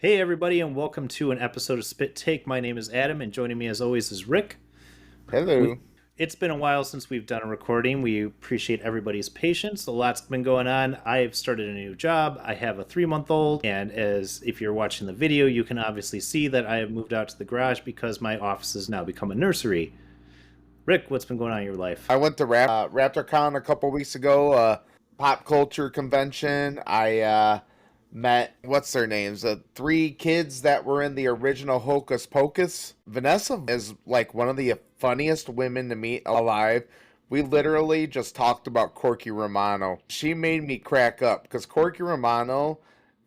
Hey, everybody, and welcome to an episode of Spit Take. My name is Adam, and joining me as always is Rick. We Hello. It's been a while since we've done a recording. We appreciate everybody's patience. A lot's been going on. I've started a new job. I have a 3 month old, and as if you're watching the video, you can obviously see that I have moved out to the garage because my office has now become a nursery. Rick, what's been going on in your life? I went to RaptorCon a couple weeks ago, pop culture convention. I met, what's their names? Three kids that were in the original Hocus Pocus. Vanessa is like one of the funniest women to meet alive. We literally just talked about Corky Romano. She made me crack up because Corky Romano,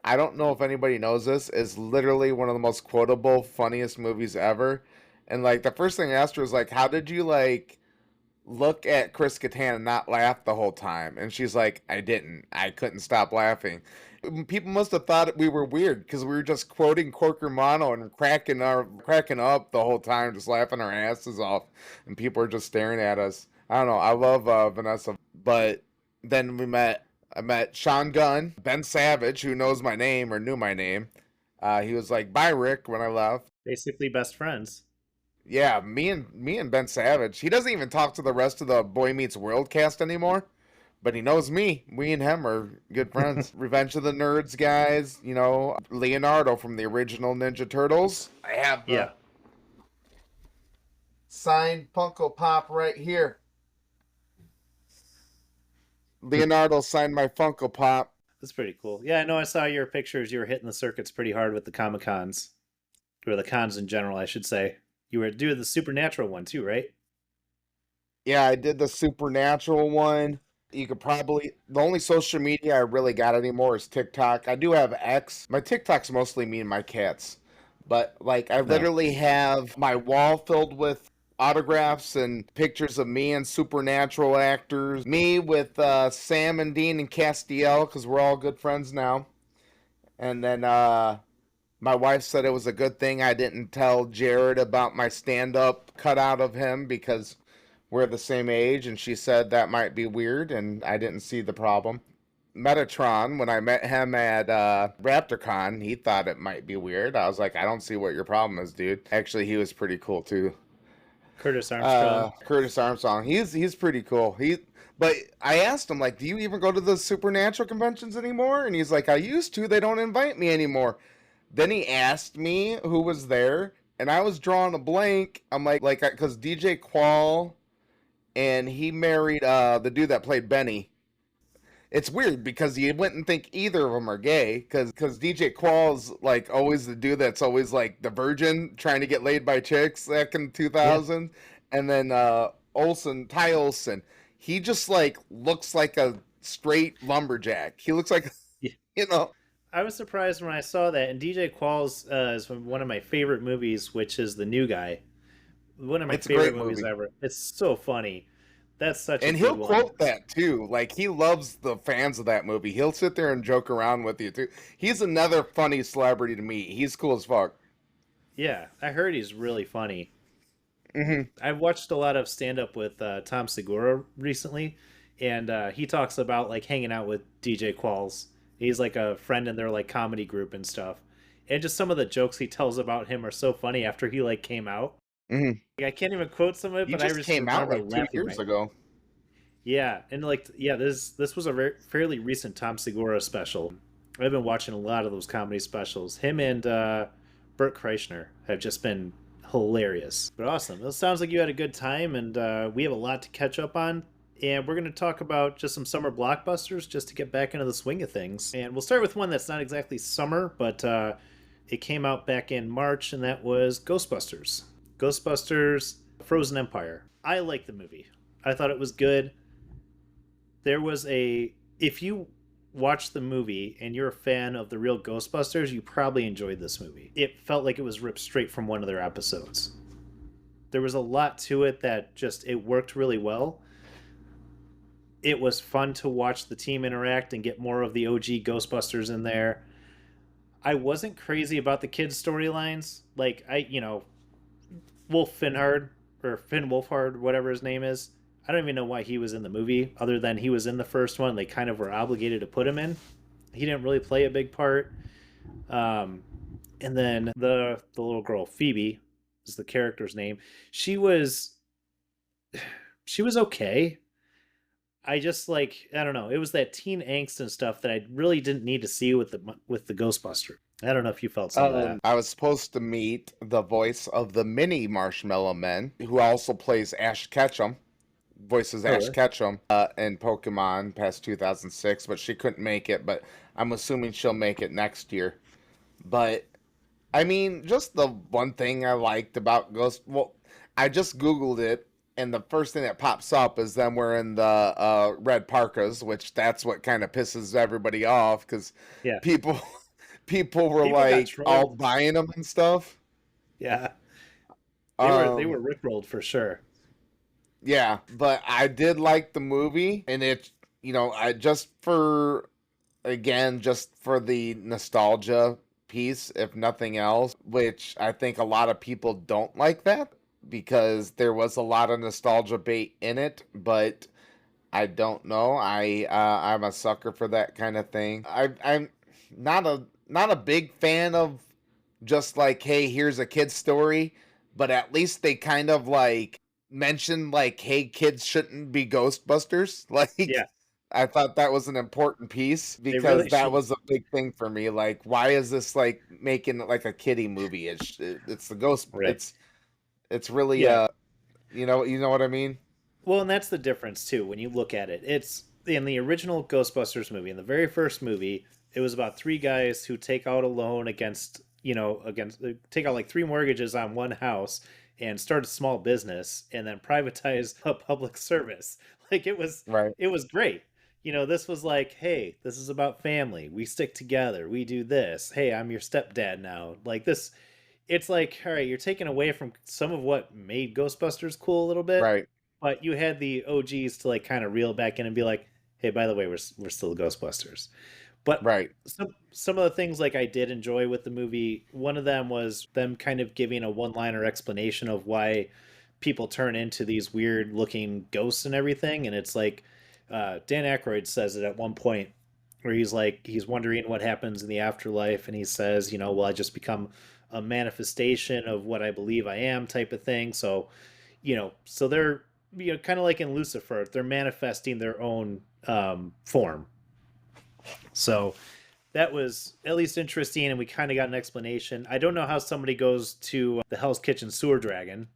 I don't know if anybody knows this, is literally one of the most quotable, funniest movies ever. And like the first thing I asked her was like, how did you like look at Chris Kattan and not laugh the whole time? And she's like, I didn't. I couldn't stop laughing. People must have thought we were weird because we were just quoting Cork Romano and cracking up the whole time, just laughing our asses off, and people are just staring at us. I don't know. I love Vanessa, but then I met Sean Gunn, Ben Savage, who knows my name or knew my name. He was like, "Bye, Rick," when I left. Basically, best friends. Yeah, me and Ben Savage. He doesn't even talk to the rest of the Boy Meets World cast anymore, but he knows me. We and him are good friends. Revenge of the Nerds guys, Leonardo from the original Ninja Turtles. I have the Yeah, signed Funko Pop right here. Leonardo signed my Funko Pop. that's pretty cool. Yeah, I know I saw your pictures. You were hitting the circuits pretty hard with the Comic Cons, or the cons in general, I should say. You were doing the Supernatural one too, right? Yeah, I did the Supernatural one. You could probably the only social media I really got anymore is TikTok. I do have X. My TikTok's mostly me and my cats. But like I No. literally have my wall filled with autographs and pictures of me and supernatural actors. Me with Sam and Dean and Castiel because we're all good friends now. And then my wife said it was a good thing I didn't tell Jared about my stand up cutout of him because we're the same age, and she said that might be weird, and I didn't see the problem. Metatron, when I met him at RaptorCon, he thought it might be weird. I was like, I don't see what your problem is, dude. Actually, he was pretty cool too. Curtis Armstrong. Curtis Armstrong, he's pretty cool. But I asked him like, do you even go to the supernatural conventions anymore? And he's like, I used to. They don't invite me anymore. Then he asked me who was there, and I was drawing a blank. I'm like, because DJ Qual and he married the dude that played Benny. It's weird because you wouldn't think either of them are gay because DJ Qual's like always the dude that's always like the virgin trying to get laid by chicks back in Yeah. 2000, and then Ty Olson, he just like looks like a straight lumberjack. He looks like Yeah. you know. I was surprised when I saw that. And DJ Qualls is from one of my favorite movies, which is The New Guy. One of my It's a favorite great movies movie. ever. It's so funny. That's such a And good he'll one. quote that too. Like he loves the fans of that movie. He'll sit there and joke around with you too. He's another funny celebrity to me. He's cool as fuck. Yeah, I heard he's really funny. Hmm. I've watched a lot of stand up with Tom Segura recently, and he talks about like hanging out with DJ Qualls. He's like a friend in their like comedy group and stuff. And just some of the jokes he tells about him are so funny after he like came out. Hmm. Like, I can't even quote some of it, He but I just just came out remember like two laughing years my. ago. Yeah, and like yeah, this was a fairly recent Tom Segura special. I've been watching a lot of those comedy specials. Him and Burt Kreischer have just been hilarious. But awesome. It sounds like you had a good time, and we have a lot to catch up on. And we're going to talk about just some summer blockbusters just to get back into the swing of things. And we'll start with one that's not exactly summer, but it came out back in March, and that was Ghostbusters. Ghostbusters Frozen Empire. I liked the movie. I thought it was good. There was a. If you watch the movie and you're a fan of the real Ghostbusters, you probably enjoyed this movie. It felt like it was ripped straight from one of their episodes. There was a lot to it that just it worked really well. It was fun to watch the team interact and get more of the OG Ghostbusters in there. I wasn't crazy about the kids' storylines. Like Wolf Finhard or Finn Wolfhard, whatever his name is. I don't even know why he was in the movie, other than he was in the first one. They kind of were obligated to put him in. He didn't really play a big part. Um, And then the little girl Phoebe is the character's name. She was she was okay. I just like I don't know. It was that teen angst and stuff that I really didn't need to see with the Ghostbuster. I don't know if you felt some of that. I was supposed to meet the voice of the mini Marshmallow Man, who also plays Ash Ketchum, voices Oh, Ash really? Ketchum in Pokemon past 2006, but she couldn't make it. But I'm assuming she'll make it next year. But I mean, just the one thing I liked about Ghost. Well, I just Googled it, and the first thing that pops up is them wearing the red parkas, which that's what kind of pisses everybody off because Yeah. people people were People got like all trolled. buying them and stuff. Yeah. They were Um, rickrolled for sure. yeah, but I did like the movie, and it, I just for again, just for the nostalgia piece, if nothing else, which I think a lot of people don't like that because there was a lot of nostalgia bait in it, but I don't know. I'm a sucker for that kind of thing. I'm not a big fan of just like, hey, here's a kid's story, but at least they kind of like mention like, hey, kids shouldn't be Ghostbusters. Like, Yeah. I thought that was an important piece They because really that should. was a big thing for me. Like, why is this like making it like a kiddie movie? It's the ghost. Right. It's really Yeah. you know what I mean? Well, and that's the difference too when you look at it. It's in the original Ghostbusters movie, in the very first movie, it was about three guys who take out a loan against, against take out like three mortgages on one house and start a small business and then privatize a public service. Like Right, it was great. This was like, hey, this is about family. We stick together. We do this. Hey, I'm your stepdad now. Like this it's like, all right, you're taking away from some of what made Ghostbusters cool a little bit, right, but you had the OGs to like kind of reel back in and be like, hey, by the way, we're still Ghostbusters. But right, some of the things like I did enjoy with the movie, one of them was them kind of giving a one-liner explanation of why people turn into these weird looking ghosts and everything. And it's like Dan Aykroyd says it at one point where he's like he's wondering what happens in the afterlife, and he says, will I just become a manifestation of what I believe I am, type of thing. So, so they're kind of like in Lucifer, they're manifesting their own form. So that was at least interesting, and we kind of got an explanation. I don't know how somebody goes to the Hell's Kitchen sewer dragon.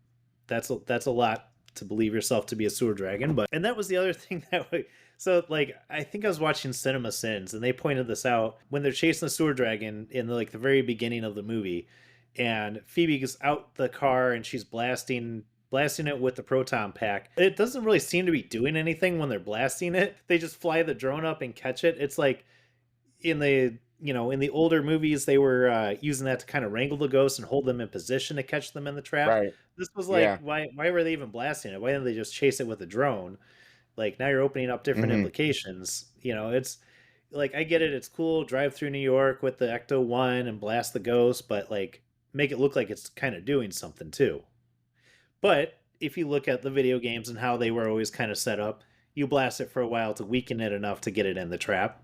That's a lot to believe yourself to be a sewer dragon, but and that was the other thing that we, so like I think I was watching Cinema Sins and they pointed this out when they're chasing the sewer dragon in the very beginning of the movie, and Phoebe gets out the car and she's blasting it with the proton pack. It doesn't really seem to be doing anything when they're blasting it. They just fly the drone up and catch it. It's like in the older movies they were using that to kind of wrangle the ghosts and hold them in position to catch them in the trap. right. This was like Yeah. why were they even blasting it? Why didn't they just chase it with a drone? Like now you're opening up different Hmm. implications. It's like I get it, it's cool, drive through New York with the Ecto 1 and blast the ghost, but like make it look like it's kind of doing something too. But if you look at the video games and how they were always kind of set up, you blast it for a while to weaken it enough to get it in the trap.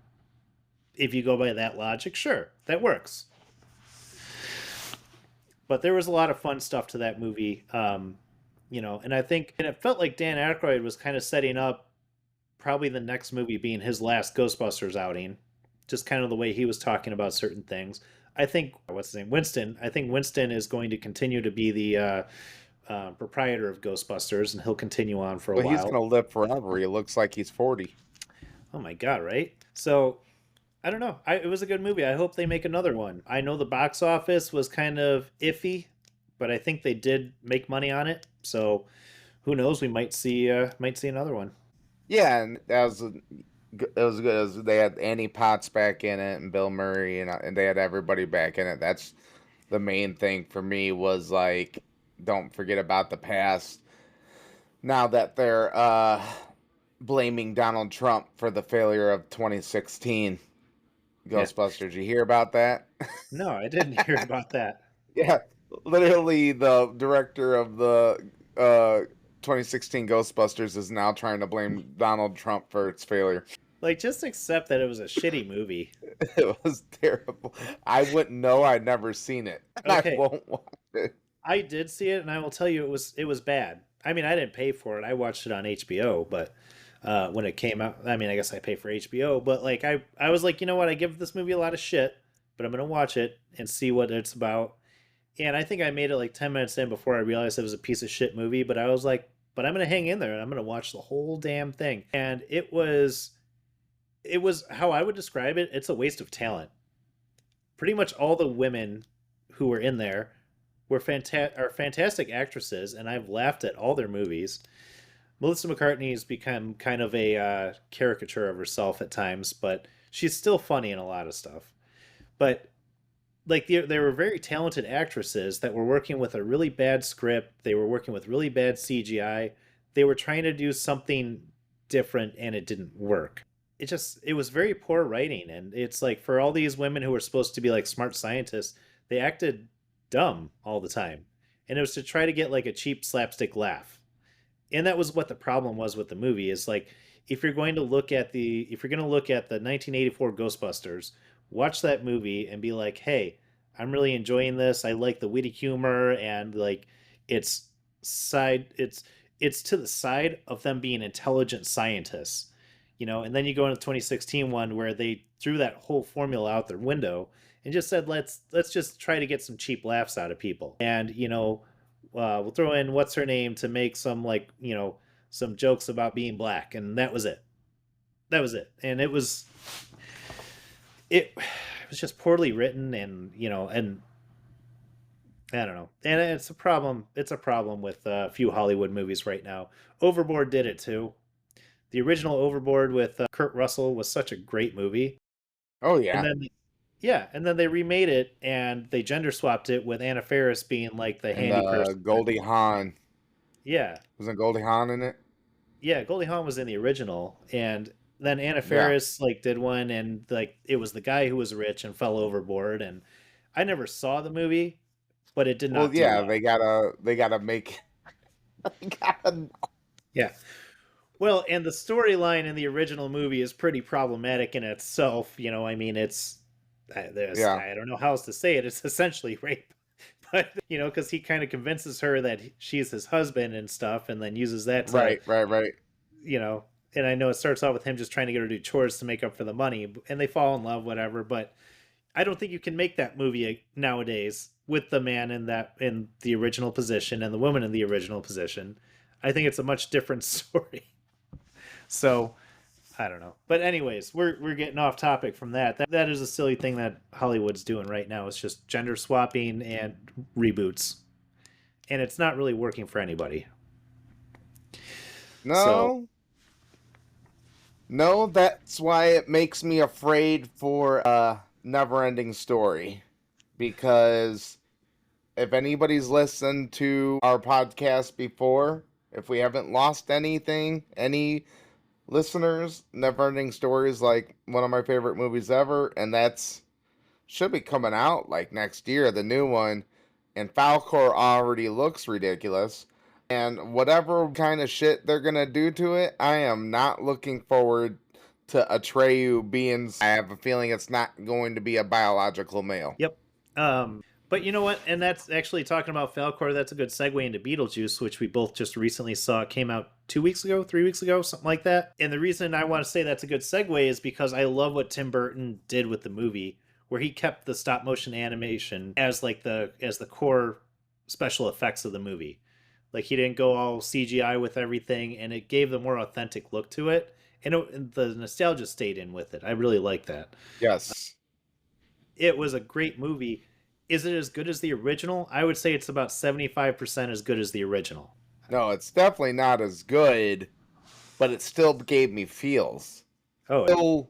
If you go by that logic, sure, that works. But there was a lot of fun stuff to that movie. And I think, and it felt like Dan Aykroyd was kind of setting up probably the next movie being his last Ghostbusters outing, just kind of the way he was talking about certain things. I think, what's his name? Winston. I think Winston is going to continue to be the proprietor of Ghostbusters, and he'll continue on for a Well, he's while. gonna live forever. He looks like he's 40. Oh my God, right? So I don't know. It was a good movie. I hope they make another one. I know the box office was kind of iffy, but I think they did make money on it. So who knows? We might see another one. Yeah, and it was good. They had Annie Potts back in it and Bill Murray, and they had everybody back in it. That's the main thing for me was like, don't forget about the past. Now that they're blaming Donald Trump for the failure of 2016 Yeah. Ghostbusters, you hear about that? No, I didn't hear about that. Yeah, literally the director of the 2016 Ghostbusters is now trying to blame Donald Trump for its failure. Like, just accept that it was a shitty movie. It was terrible. I wouldn't know. I'd never seen it. I Okay, won't watch it. I did see it, and I will tell you it was bad. I mean, I didn't pay for it. I watched it on HBO, but when it came out, I mean, I guess I pay for HBO, but like I was like, you know what? I give this movie a lot of shit, but I'm gonna watch it and see what it's about. And I think I made it like 10 minutes in before I realized it was a piece of shit movie. But I was like, but I'm gonna hang in there and I'm gonna watch the whole damn thing. And it was how I would describe it. It's a waste of talent. Pretty much all the women who were in there are fantastic actresses, and I've laughed at all their movies. Melissa McCartney's become kind of a caricature of herself at times, but she's still funny in a lot of stuff. But like they were very talented actresses that were working with a really bad script. They were working with really bad CGI. They were trying to do something different, and it didn't work. It was very poor writing, and it's like for all these women who were supposed to be like smart scientists, they acted dumb all the time, and it was to try to get like a cheap slapstick laugh. And that was what the problem was with the movie is like if you're going to look at the 1984 Ghostbusters, watch that movie and be like, "Hey, I'm really enjoying this. I like the witty humor and like it's it's to the side of them being intelligent scientists." And then you go into the 2016 one where they threw that whole formula out their window and just said, let's just try to get some cheap laughs out of people. And we'll throw in what's her name to make some like some jokes about being black, and that was it. That was it, and it was just poorly written, and I don't know, and it's a problem. It's a problem with a few Hollywood movies right now. Overboard did it too. The original Overboard with Kurt Russell was such a great movie, Oh and yeah, then yeah, and then they remade it and they gender swapped it with Anna Faris being like the and handy person. Goldie Hawn, Yeah, wasn't Goldie Hawn in it? yeah, Goldie Hawn was in the original, and then Anna Yeah. Faris like did one, and like it was the guy who was rich and fell overboard, and I never saw the movie, but it did Well, not do yeah, well. they gotta make they gotta, Yeah. Well, and the storyline in the original movie is pretty problematic in itself. I mean, yeah. I don't know how else to say it. It's essentially rape, but because he kind of convinces her that she's his husband and stuff, and then uses that to, Right, right, right. you know. And I know it starts off with him just trying to get her to do chores to make up for the money, and they fall in love, whatever. But I don't think you can make that movie nowadays with the man in the original position and the woman in the original position. I think it's a much different story. So I don't know. But anyways, we're getting off topic from that. That is a silly thing that Hollywood's doing right now. It's just gender swapping and reboots. And it's not really working for anybody. So, No, no, that's why it makes me afraid for Never Ending Story. Because if anybody's listened to our podcast before, if we haven't lost any listeners, Never Ending Story is like one of my favorite movies ever, and that's should be coming out like next year, the new one. And Falcor already looks ridiculous. And whatever kind of shit they're gonna do to it, I am not looking forward to Atreyu being. I have a feeling it's not going to be a biological male. yep. But you know what? And that's actually talking about Falcor. That's a good segue into Beetlejuice, which we both just recently saw. It came out 2 weeks ago, 3 weeks ago, something like that. And the reason I want to say that's a good segue is because I love what Tim Burton did with the movie, where he kept the stop motion animation as like the core special effects of the movie. Like he didn't go all CGI with everything, and it gave the more authentic look to it. And the nostalgia stayed in with it. I really like that. Yes. It was a great movie. Is it as good as the original? I would say it's about 75% as good as the original. No, it's definitely not as good, but it still gave me feels. Oh, Still,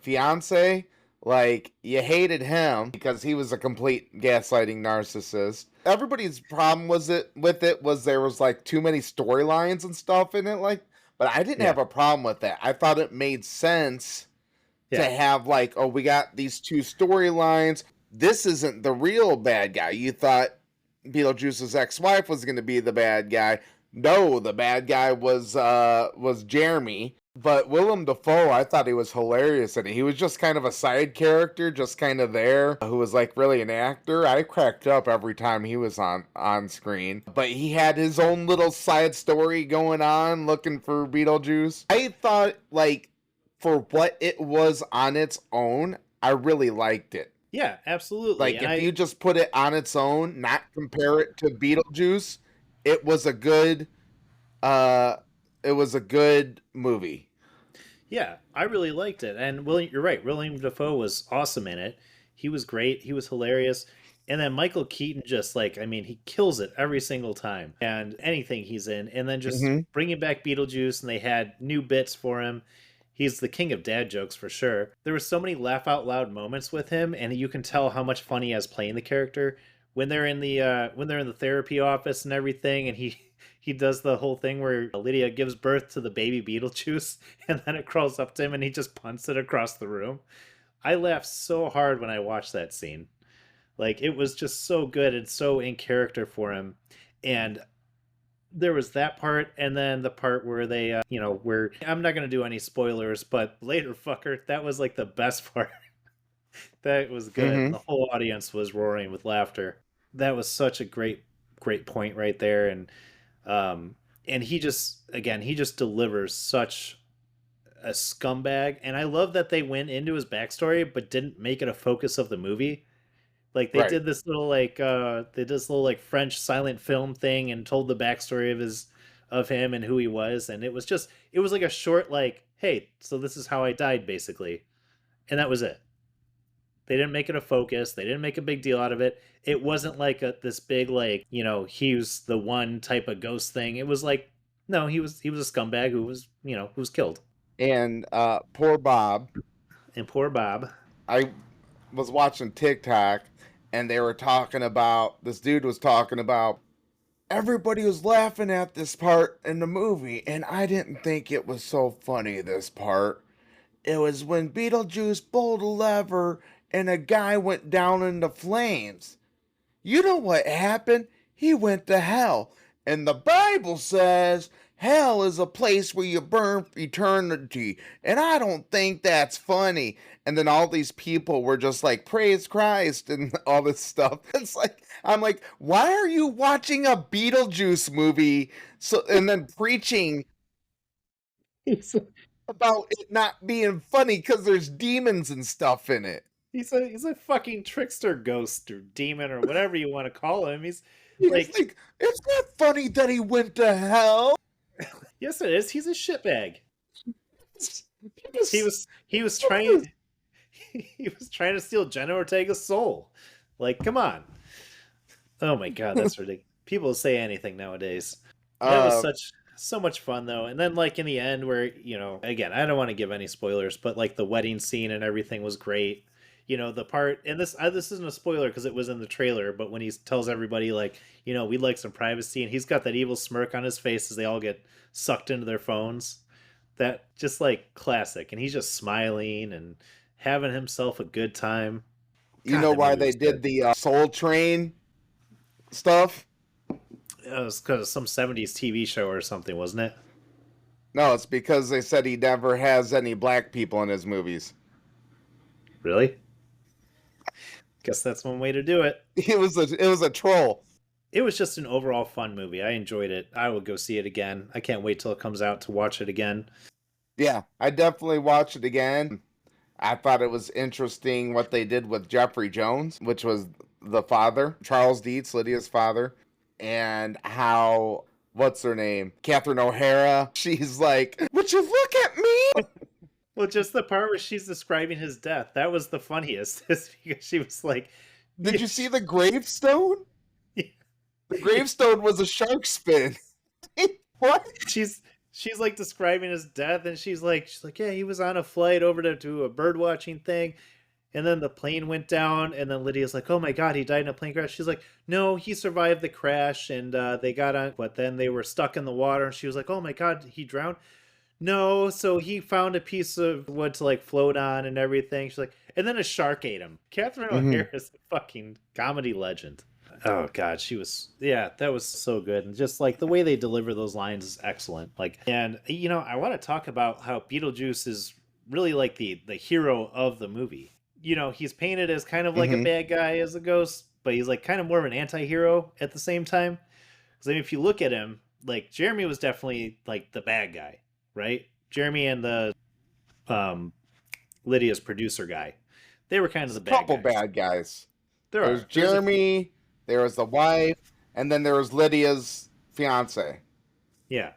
fiance, like you hated him because he was a complete gaslighting narcissist. Everybody's problem was there was like too many storylines and stuff in it, like, but I didn't yeah. have a problem with that. I thought it made sense to Yeah. have like, oh, we got these two storylines. This isn't the real bad guy. You thought Beetlejuice's ex-wife was going to be the bad guy. No, the bad guy was Jeremy. But Willem Dafoe, I thought he was hilarious in it. He was just kind of a side character, just kind of there, who was like really an actor. I cracked up every time he was on screen. But he had his own little side story going on, looking for Beetlejuice. I thought, like, for what it was on its own, I really liked it. Yeah, absolutely. Like, if you just put it on its own, not compare it to Beetlejuice, it was a good movie. Yeah, I really liked it. And William, you're right. William Dafoe was awesome in it. He was great. He was hilarious. And then Michael Keaton just like, I mean, he kills it every single time and anything he's in. And then just Hmm. bringing back Beetlejuice, and they had new bits for him. He's the king of dad jokes for sure. There were so many laugh out loud moments with him, and you can tell how much fun he has playing the character when they're in the therapy office and everything, and he does the whole thing where Lydia gives birth to the baby Beetlejuice, and then it crawls up to him and he just punts it across the room. I laughed so hard when I watched that scene. Like it was just so good and so in character for him. And there was that part, and then the part where they, where I'm not gonna do any spoilers, but later fucker, that was like the best part. That was good. Hmm. The whole audience was roaring with laughter. That was such a great point right there, um, and he just delivers such a scumbag, and I love that they went into his backstory but didn't make it a focus of the movie. Like they Right. did this little like they did this little like French silent film thing and told the backstory of him and who he was, and it was like a short like, hey, so this is how I died basically, and that was it. They didn't make it a focus. They didn't make a big deal out of it. It wasn't like this big like, he was the one type of ghost thing. It was like, no, he was a scumbag who was, who was killed. And poor Bob. And poor Bob. I was watching TikTok, and they were talking about this dude was talking about everybody was laughing at this part in the movie, and I didn't think it was so funny. This part, it was when Beetlejuice pulled a lever and a guy went down in the flames. You know what happened? He went to hell. And the Bible says hell is a place where you burn for eternity. And I don't think that's funny. And then all these people were just like, praise Christ and all this stuff. It's like, I'm like, why are you watching a Beetlejuice movie? So, and then preaching He's about it not being funny because there's demons and stuff in it. he's a fucking trickster ghost or demon or whatever you want to call him. He's He's like, like, it's not funny that he went to hell. yes, it is. He's a shitbag. Just, He was trying he was trying to steal Jenna Ortega's soul. Like, come on. Oh my god, that's ridiculous. People say anything nowadays. That was uh, so much fun though. And then like in the end where, again, I don't want to give any spoilers, but like the wedding scene and everything was great. The part, and this isn't a spoiler because it was in the trailer, but when he tells everybody like, we'd like some privacy, and he's got that evil smirk on his face as they all get sucked into their phones. That just like classic, and he's just smiling and having himself a good time. you God, know that why movie they was good. did the Soul Train stuff? It was because of some '70s TV show or something, wasn't it? No, it's because they said he never has any black people in his movies. Really? Guess that's one way to do it. It was a troll. It was just an overall fun movie. I enjoyed it. I will go see it again. I can't wait till it comes out to watch it again. Yeah, I definitely watched it again. I thought it was interesting what they did with Jeffrey Jones, which was the father, Charles Dietz, Lydia's father, and how what's her name, Catherine O'Hara. She's like, "Would you look at me?" Well, just the part where she's describing his death. That was the funniest. Is because she was like, Did you see the gravestone? The gravestone was a shark fin. What? she's she's like describing his death, and she's like, yeah, he was on a flight over to a bird watching thing, and then the plane went down, and then Lydia's like, oh my god, he died in a plane crash. She's like, no, he survived the crash, and they got on, but then they were stuck in the water, and she was like, oh my god, he drowned. No, so he found a piece of wood to like float on and everything. She's like, and then a shark ate him. Catherine Hmm. O'Hara is a fucking comedy legend. Oh God, she was, yeah, that was so good. And just like the way they deliver those lines is excellent. Like, and I want to talk about how Beetlejuice is really like the hero of the movie. He's painted as kind of like a Hmm. bad guy as a ghost, but he's like kind of more of an anti-hero at the same time. Because I mean, if you look at him, like Jeremy was definitely like the bad guy, right? Jeremy and the um Lydia's producer guy, they were kind of There's the a bad couple guys. bad guys. There There's are. There's a Jeremy, there was the wife, and then there was Lydia's fiance. Yeah.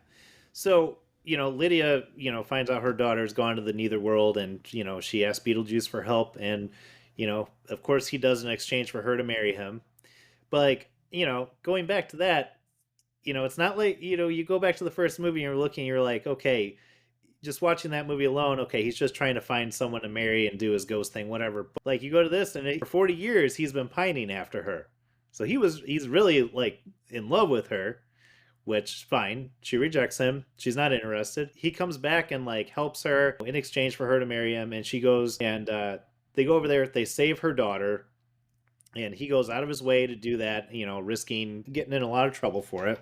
So, Lydia, finds out her daughter's gone to the Neither World, and, she asks Beetlejuice for help. And, of course, he does in exchange for her to marry him. But, like, going back to that, it's not like, you go back to the first movie and you're looking, you're like, okay, just watching that movie alone, okay, he's just trying to find someone to marry and do his ghost thing, whatever. But, like, you go to this, and for 40 years, he's been pining after her. So he's really, like, in love with her, which fine. She rejects him. She's not interested. He comes back and like helps her in exchange for her to marry him, and she goes and they go over there. They save her daughter, and he goes out of his way to do that. Risking getting in a lot of trouble for it.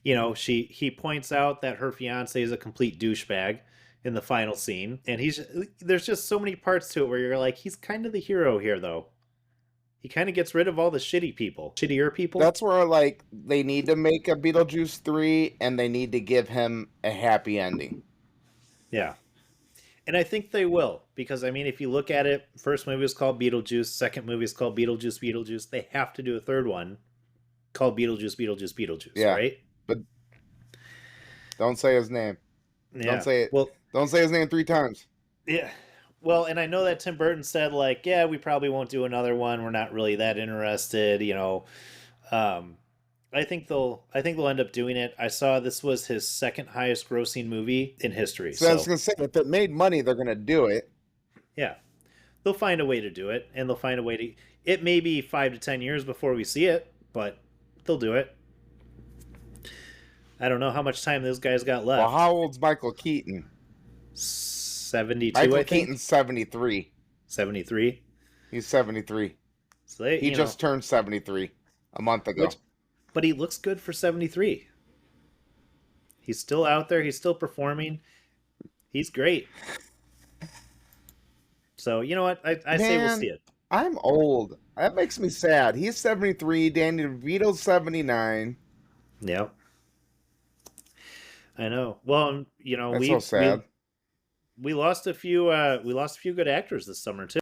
He points out that her fiance is a complete douchebag in the final scene, and there's just so many parts to it where you're like, he's kind of the hero here, though. He kind of gets rid of all the shittier people. That's where like they need to make a Beetlejuice 3 and they need to give him a happy ending. Yeah. And I think they will, because I mean, if you look at it, first movie is called Beetlejuice, second movie is called Beetlejuice, Beetlejuice. They have to do a third one called Beetlejuice, Beetlejuice, Beetlejuice, Yeah. right? But don't say his name. Don't Yeah. say it. Well, Don't say his name 3 times. yeah. Well, and I know that Tim Burton said like, yeah, we probably won't do another one. We're not really that interested. Um, I think they'll end up doing it. I saw this was his second highest grossing movie in history. So I was So gonna say, if it made money, they're gonna do it. yeah, they'll find a way to do it, and they'll find a way to. It may be 5 to 10 years before we see it, but they'll do it. I don't know how much time those guys got Well, left. how old's Michael Keaton? 72, Michael I think. Keaton's 73. 73. He's 73. So they, He just turned 73 a month ago. which, but he looks good for 73. He's still out there. He's still performing. He's great. So you know what? I say we'll see Man, it. I'm old. That makes me sad. He's 73. Danny DeVito's 79. Yeah, I know. Well, That's so sad. we lost a few. We lost a few good actors this summer too.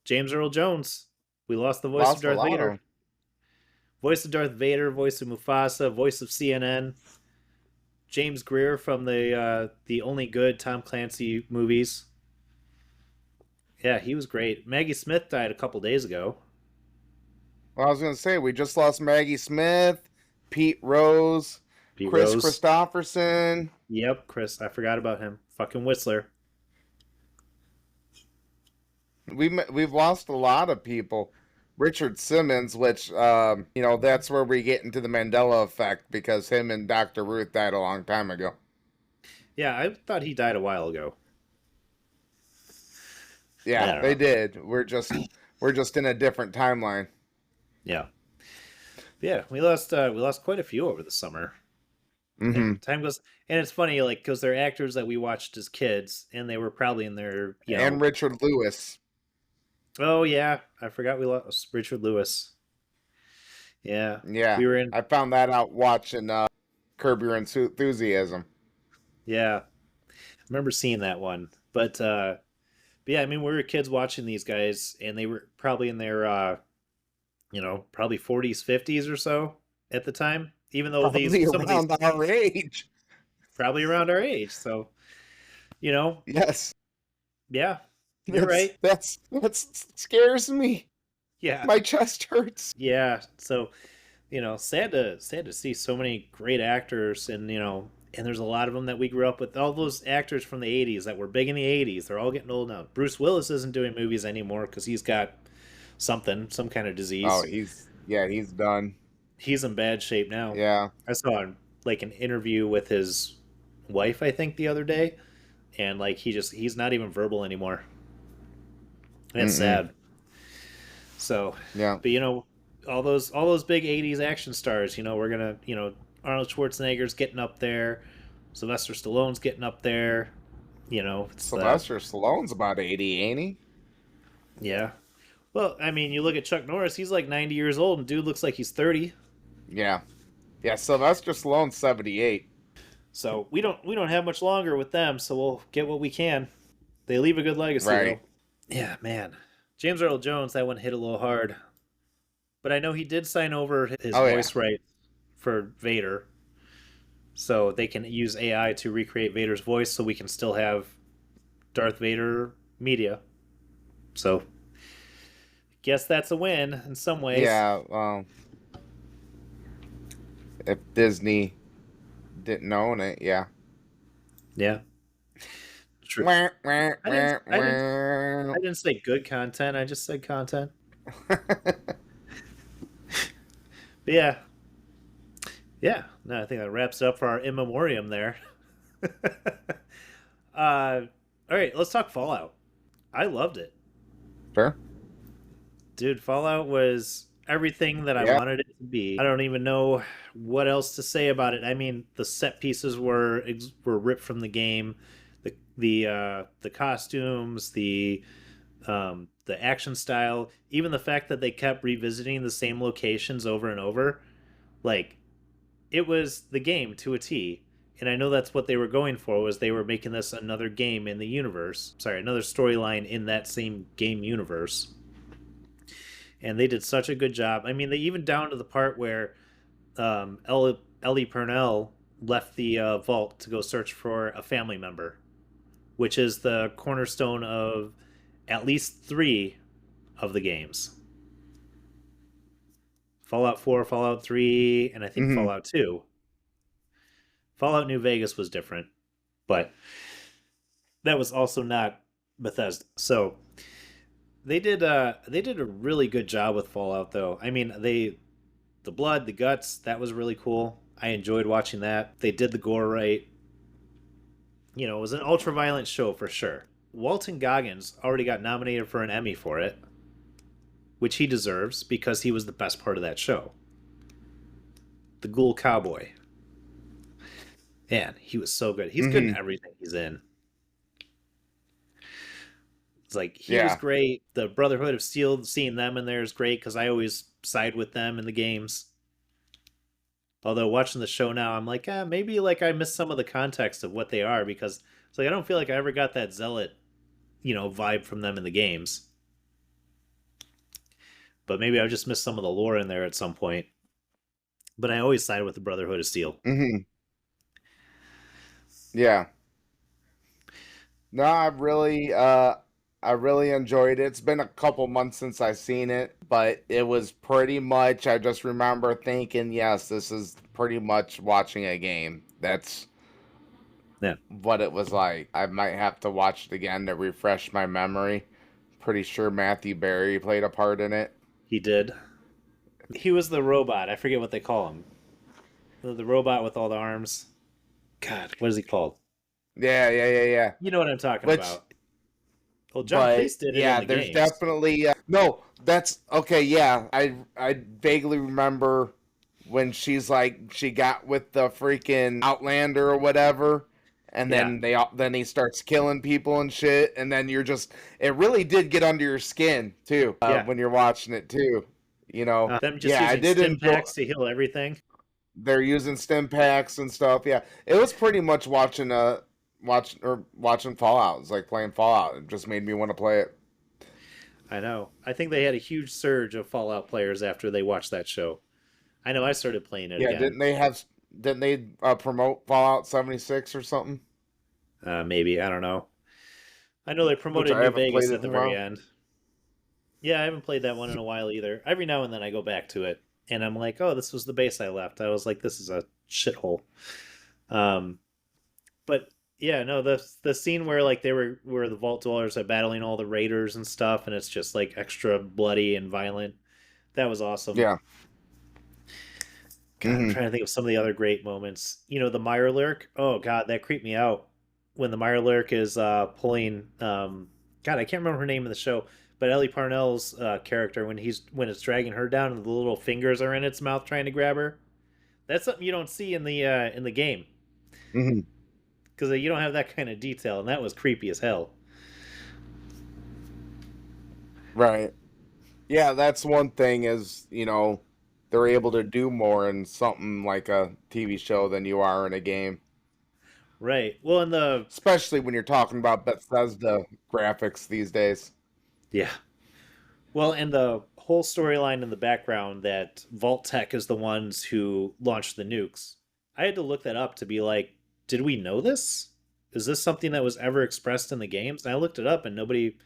James Earl Jones. We lost the voice of Lost a Darth lot of Vader. them. Voice of Darth Vader. Voice of Mufasa. Voice of CNN. James Greer from the only good Tom Clancy movies. Yeah, he was great. Maggie Smith died a couple days ago. Well, I was going to say, we just lost Maggie Smith, Pete Rose, Pete Chris Rose. Christopherson. Yep, Chris. I forgot about him. Fucking Whistler. We've lost a lot of people. Richard Simmons, which, that's where we get into the Mandela effect because him and Dr. Ruth died a long time ago. Yeah, I thought he died a while ago. I Yeah, don't they know. did. We're just in a different timeline. Yeah, yeah. We lost quite a few over the summer. Hmm. And time goes, and it's funny, like because they're actors that we watched as kids, and they were probably in their, And Richard Lewis. oh yeah, I forgot we lost Richard Lewis. Yeah, Yeah, we were in. I found that out watching Curb Your Enthusiasm. Yeah, I remember seeing that one, but yeah, I mean, we were kids watching these guys, and they were probably in their, probably 40s, 50s or so at the time. Even though Probably some of these around our age. probably around our age, so you know, Yes, yeah, you're that's right. that's that scares me. Yeah, My chest hurts. yeah. So sad to see so many great actors, and there's a lot of them that we grew up with. All those actors from the '80s that were big in the '80s, they're all getting old now. Bruce Willis isn't doing movies anymore because he's got some kind of Oh, disease. he's done. He's in bad shape now. Yeah. I saw like an interview with his wife, I think, the other day, and like he's not even verbal anymore. And it's Mm-mm. sad. So, Yeah. but all those big '80s action stars. We're gonna Arnold Schwarzenegger's getting up there, Sylvester Stallone's getting up there. It's the Sylvester Stallone's about 80, ain't he? yeah. Well, I mean, you look at Chuck Norris; he's like 90 years old, and dude looks like he's 30. Yeah. Yeah, Sylvester Stallone's 78. So we don't have much longer with them. So we'll get what we can. They leave a good legacy, Right. though. Yeah, man. James Earl Jones, that one hit a little hard, but I know he did sign over his Oh, yeah. voice right for Vader, so they can use AI to recreate Vader's voice, so we can still have Darth Vader media. So guess that's a win in some ways. Yeah, if Disney didn't own it, yeah. Yeah, true. Wah, wah, I didn't. wah, I didn't. wah. I didn't say good content. I just said content. But yeah, yeah. No, I think that wraps it up for our in memoriam there. All right, let's talk Fallout. I loved it, Sure. dude. Fallout was everything that I Yeah. wanted it to be. I don't even know what else to say about it. I mean, the set pieces were ripped from the game. The costumes, the action style, even the fact that they kept revisiting the same locations over and over, like it was the game to a T. And I know that's what they were going for, was they were making this another game in the universe. Sorry, another storyline in that same game universe. And they did such a good job. I mean, they even down to the part where Ellie Purnell left the vault to go search for a family member, which is the cornerstone of at least three of the games: Fallout 4, Fallout 3, and I think Hmm. Fallout 2. Fallout New Vegas was different, but that was also not Bethesda. So they did a really good job with Fallout, though. I mean, the blood, the guts, that was really cool. I enjoyed watching that. They did the gore right. It was an ultra violent show for sure. Walton Goggins already got nominated for an Emmy for it, which he deserves because he was the best part of that show. The Ghoul Cowboy. Man, he was so good. He's good in Hmm. everything he's in. It's like he was Yeah. great. The Brotherhood of Steel, seeing them in there is great because I always side with them in the games. Although watching the show now, I'm like, maybe like I missed some of the context of what they are, because it's like I don't feel like I ever got that zealot, vibe from them in the games. But maybe I just missed some of the lore in there at some point. But I always side with the Brotherhood of Steel. Hmm. Yeah. No, I really enjoyed it. It's been a couple months since I've seen it, but it was pretty much, I just remember thinking, yes, this is pretty much watching a game. That's Yeah, what it was like. I might have to watch it again to refresh my memory. Pretty sure Matthew Berry played a part in it. he did. He was the robot. I forget what they call him. The robot with all the arms. God, what is he called? Yeah, yeah, yeah, yeah. You know what I'm talking Which, about. Well, John but Cleese did it in yeah, the there's games. definitely no. That's okay. Yeah, I vaguely remember when she's like she got with the freaking Outlander or whatever, and Yeah, then he starts killing people and shit, and then you're just it really did get under your skin too yeah. when you're watching it too. Them just Yeah, I using did stim enjoy. packs to heal everything. They're using stim packs and stuff. Yeah, it was pretty much watching Fallout. It's like playing Fallout. It just made me want to play it. I know. I think they had a huge surge of Fallout players after they watched that show. I know I started playing it Yeah, again. didn't they promote Fallout 76 or something? Maybe, I don't know. I know they Which promoted I New haven't played Vegas it at in the a very while. end. Yeah, I haven't played that one in a while either. Every now and then I go back to it, and I'm like, oh, this was the base I left. I was like, this is a shithole. Um, but yeah, no, the scene where like where the Vault Dwellers are battling all the raiders and stuff, and it's just like extra bloody and violent. That was awesome. Yeah. God, I'm Hmm. trying to think of some of the other great moments. The Meyer Lurk. Oh God, that creeped me out when the Meyer Lurk is pulling. God, I can't remember her name in the show, But Ellie Parnell's character, when it's dragging her down and the little fingers are in its mouth trying to grab her, that's something you don't see in the game Hmm. because you don't have that kind of detail, and that was creepy as hell. Right. Yeah, that's one thing is, they're able to do more in something like a TV show than you are in a game. Right. Well, in the Especially when you're talking about Bethesda graphics these days. yeah. Well, in the whole storyline in the background that Vault Tech is the ones who launched the nukes. I had to look that up to be like, did we know this? Is this something that was ever expressed in the games? And I looked it up, and nobody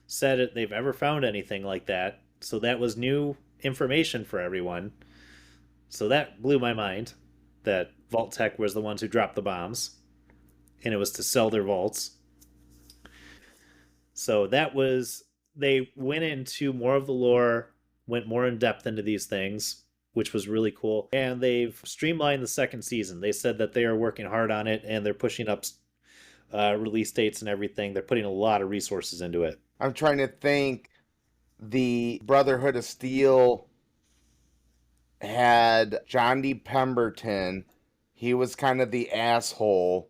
said they've ever found anything like that. So that was new information for everyone. So that blew my mind that Vault Tech was the ones who dropped the bombs, and it was to sell their vaults. So that was they went into more of the lore, went more in depth into these things, which was really cool. And they've streamlined the second season. They said that they are working hard on it and they're pushing up release dates and everything. They're putting a lot of resources into it. I'm trying to think. The Brotherhood of Steel had John D. Pemberton. He was kind of the asshole.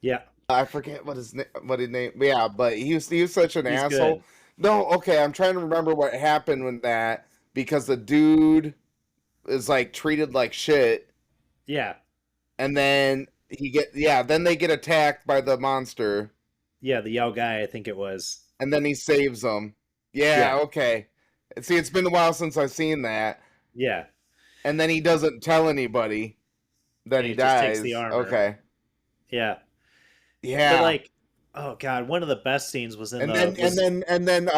Yeah, I forget what his name. Yeah, but he was such an he's asshole. good. No, okay, I'm trying to remember what happened with that because the dude is like treated like shit, Yeah, and then then they get attacked by the monster, yeah, the Yao guy, I think it was. and then he saves them. Yeah, Yeah, okay. See, it's been a while since I've seen that, yeah, and then he doesn't tell anybody that and he he just takes the dies. armor. Okay, Yeah, but yeah, like, oh god, one of the best scenes was in and the then and was then and then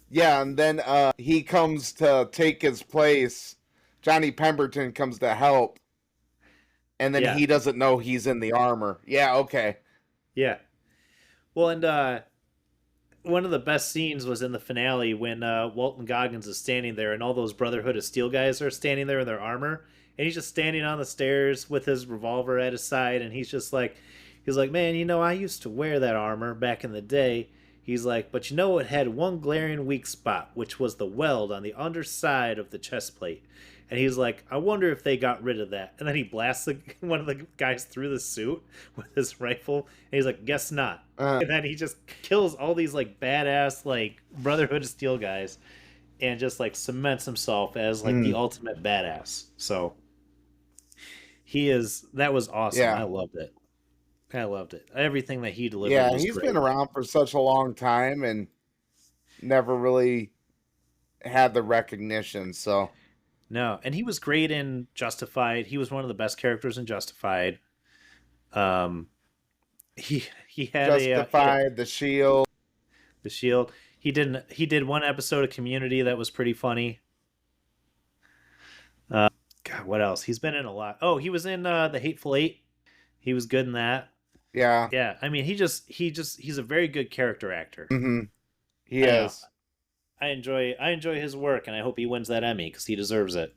yeah, and then he comes to take his place. Johnny Pemberton comes to help, and then yeah, he doesn't know he's in the armor. Yeah, okay. yeah. Well, and one of the best scenes was in the finale when Walton Goggins is standing there and all those Brotherhood of Steel guys are standing there in their armor, and he's just standing on the stairs with his revolver at his side, and he's like, man, I used to wear that armor back in the day. He's like, but it had one glaring weak spot, which was the weld on the underside of the chest plate. And he's like, I wonder if they got rid of that. And then he blasts one of the guys through the suit with his rifle. And he's like, guess not. Uh, And then he just kills all these like badass like Brotherhood of Steel guys and just like cements himself as like the mm, ultimate badass. So that was awesome. yeah, I loved it. I loved it. Everything that he delivered yeah. was He's been great. around for such a long time and never really had the recognition. So No, and he was great in Justified. He was one of the best characters in Justified. Um, he had Justified, The Shield. the Shield. He did one episode of Community that was pretty funny. God, what else? He's been in a lot. Oh, he was in the Hateful Eight. He was good in that. Yeah, Yeah, I mean, he's a very good character actor. hmm he I don't know. is. I enjoy his work, and I hope he wins that Emmy because he deserves it.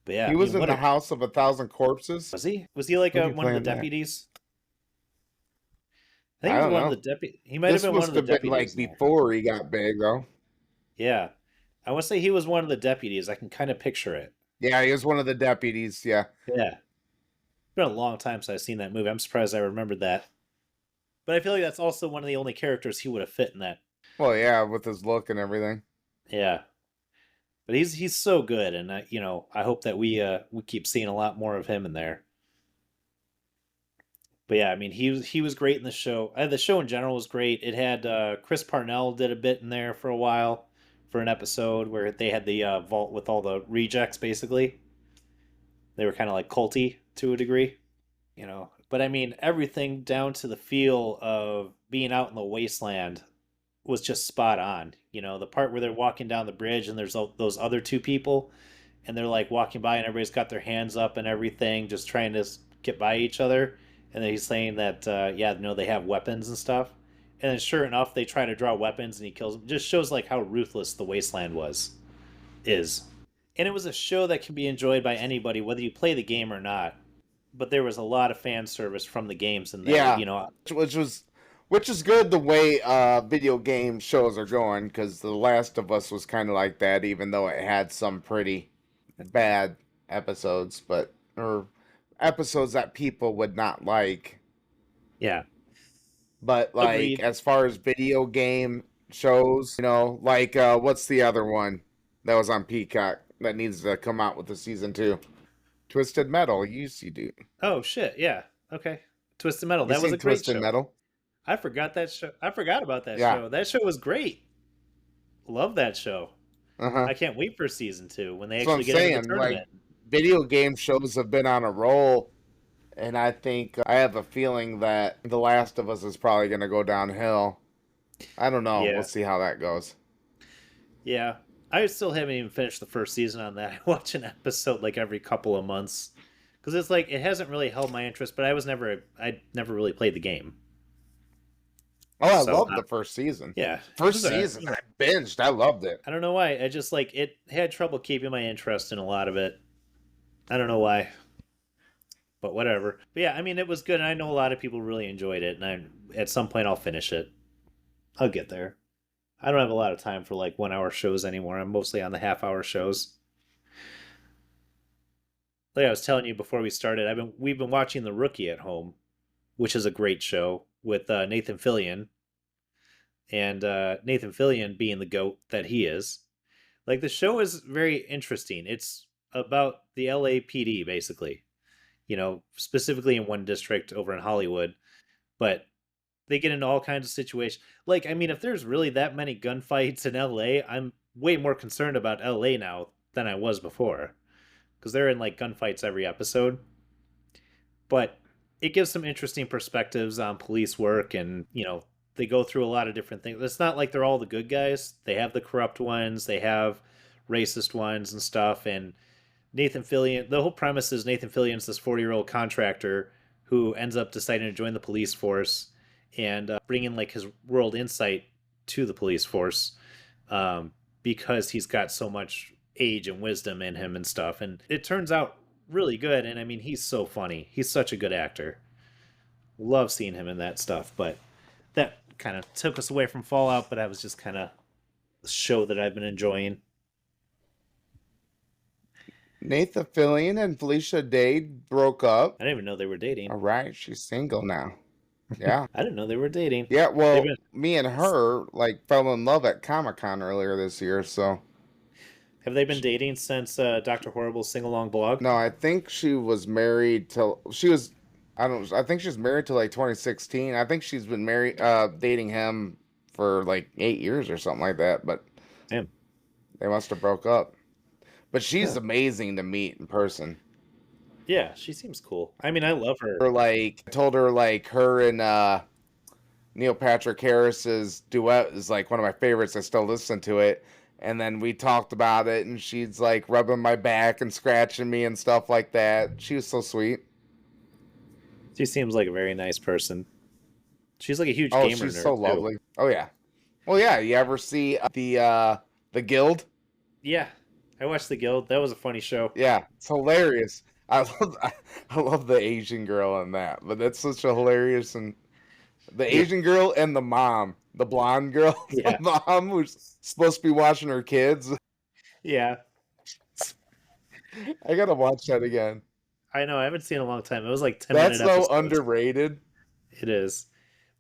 But yeah, He I was mean, in what the a House of a Thousand Corpses. was he? Was he like Who's he one of the playing that? deputies? I think I he was don't one of know. the deputies. He might have This been one must of the have been like deputies in there. before he got big, though. Yeah, I want to say he was one of the deputies. I can kind of picture it. Yeah, he was one of the deputies. Yeah. Yeah, it's been a long time since I've seen that movie. I'm surprised I remembered that. But I feel like that's also one of the only characters he would have fit in that. Well, yeah, with his look and everything. Yeah, but he's so good, and I hope that we keep seeing a lot more of him in there. But yeah, I mean he was great in the show. The show in general was great. It had Chris Parnell did a bit in there for a while for an episode where they had the vault with all the rejects. Basically, they were kind of like culty to a degree. But I mean, everything down to the feel of being out in the wasteland was just spot on. The part where they're walking down the bridge and there's those other two people and they're like walking by and everybody's got their hands up and everything, just trying to get by each other. And then he's saying that, yeah, no, they have weapons and stuff. And then sure enough, they try to draw weapons and he kills them. It just shows like how ruthless the wasteland is. And it was a show that can be enjoyed by anybody, whether you play the game or not. But there was a lot of fan service from the games in there. Yeah, which was Which is good the way video game shows are going, because The Last of Us was kind of like that, even though it had some pretty bad episodes, but or episodes that people would not like. Yeah, But like agreed. as far as video game shows, like what's the other one that was on Peacock that needs to come out with the season 2? Twisted Metal. You do. Oh shit, yeah. Okay. Twisted Metal. You That was seen a great Twisted show. Metal? I forgot that show. I forgot about that Yeah. show. That show was great. Love that show. Uh-huh. I can't wait for season 2 when they That's what I'm actually get into the saying. Like tournament. video game shows have been on a roll, and I think I have a feeling that The Last of Us is probably going to go downhill. I don't know. We'll Yeah. see how that goes. Yeah. I still haven't even finished the first season on that. I watch an episode like every couple of months because it's like it hasn't really held my interest, but I never really played the game. Oh, I So, loved the first season. yeah. First season, I binged. I loved it. I don't know why. I just like it had trouble keeping my interest in a lot of it. I don't know why. But whatever. But yeah, I mean, it was good, and I know a lot of people really enjoyed it, and at some point I'll finish it. I'll get there. I don't have a lot of time for like 1 hour shows anymore. I'm mostly on the half-hour shows. Like I was telling you before we started, we've been watching The Rookie at home, which is a great show with Nathan Fillion, and Nathan Fillion being the goat that he is. Like the show is very interesting. It's about the LAPD basically, specifically in one district over in Hollywood, but they get into all kinds of situations. Like, I mean, if there's really that many gunfights in LA, I'm way more concerned about LA now than I was before because they're in like gunfights every episode. But it gives some interesting perspectives on police work and, they go through a lot of different things. It's not like they're all the good guys. They have the corrupt ones, they have racist ones and stuff. And Nathan Fillion, the whole premise is Nathan Fillion's this 40-year-old contractor who ends up deciding to join the police force and bring in like his world insight to the police force because he's got so much age and wisdom in him and stuff. And it turns out really good. And I mean, he's so funny. He's such a good actor. Love seeing him in that stuff. But that kind of took us away from Fallout, but I was just kind of a show that I've been enjoying. Nathan Fillion and Felicia Day broke up. I didn't even know they were dating. All right, she's single now. Yeah. I didn't know they were dating. Yeah, well, been... me and her like fell in love at Comic-Con earlier this year, so. Have they been dating since Dr. Horrible's sing-along blog? No, I think she was married till I think she's married till like 2016. I think she's been dating him for like 8 years or something like that, but Damn. They must have broke up. But she's amazing to meet in person. Yeah, she seems cool. I mean, I love her. I told her like her and Neil Patrick Harris's duet is like one of my favorites. I still listen to it. And then we talked about it, and she's like rubbing my back and scratching me and stuff like that. She was so sweet. She seems like a very nice person. She's like a huge gamer nerd. Oh, she's so lovely. Oh yeah. Well, yeah. You ever see the Guild? Yeah, I watched The Guild. That was a funny show. Yeah, it's hilarious. I love the Asian girl in that, but that's such a hilarious and the Asian girl and the mom, the blonde girl, the mom who's supposed to be watching her kids. Yeah, I gotta watch that again. I know. I haven't seen it in a long time. It was like 10-minute episodes. That's so underrated. It is.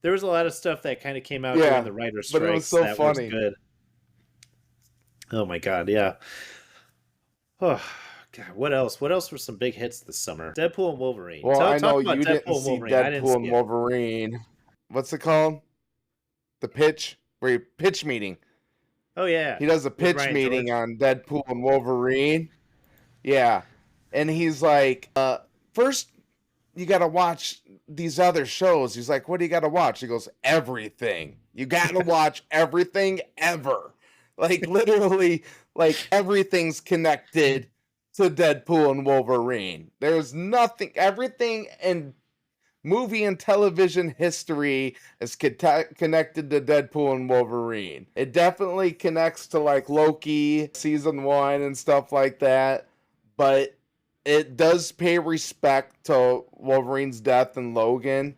There was a lot of stuff that kind of came out during the writer's strikes. But it was so funny. Was good. Oh my god, yeah. Oh god, what else? What else were some big hits this summer? Deadpool and Wolverine. Well, I know you didn't see Deadpool and Wolverine. What's it called? The pitch meeting. Oh yeah. He does a pitch meeting on Deadpool and Wolverine. Yeah. And he's like, first you got to watch these other shows. He's like, what do you got to watch? He goes, everything. You got to watch everything ever. Like, literally, like, everything's connected to Deadpool and Wolverine. There's nothing, everything in movie and television history is connected to Deadpool and Wolverine. It definitely connects to, like, Loki, season 1 and stuff like that. But it does pay respect to Wolverine's death in Logan,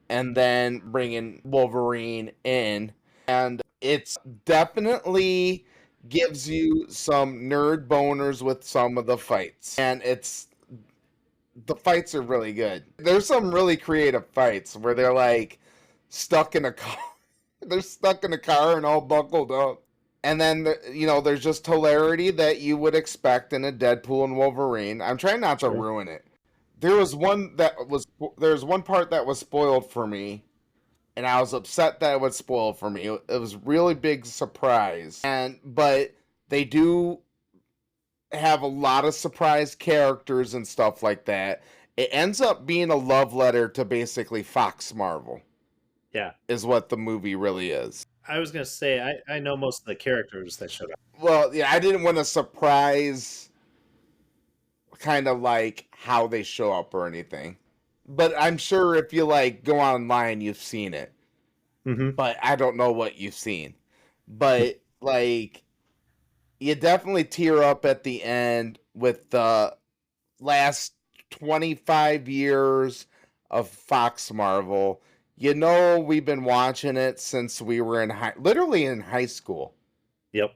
and then bringing Wolverine in. And it's definitely gives you some nerd boners with some of the fights. And the fights are really good. There's some really creative fights where they're like stuck in a car. They're stuck in a car and all buckled up. And then, there's just hilarity that you would expect in a Deadpool and Wolverine. I'm trying not to Sure. ruin it. There's one part that was spoiled for me, and I was upset that it was spoiled for me. It was a really big surprise. But they do have a lot of surprise characters and stuff like that. It ends up being a love letter to basically Fox Marvel, Yeah. is what the movie really is. I was gonna say I know most of the characters that showed up. Well, yeah, I didn't want to surprise kind of like how they show up or anything. But I'm sure if you like go online, you've seen it. Mm-hmm. But I don't know what you've seen. But like, you definitely tear up at the end with the last 25 years of Fox Marvel. We've been watching it since we were literally in high school. Yep.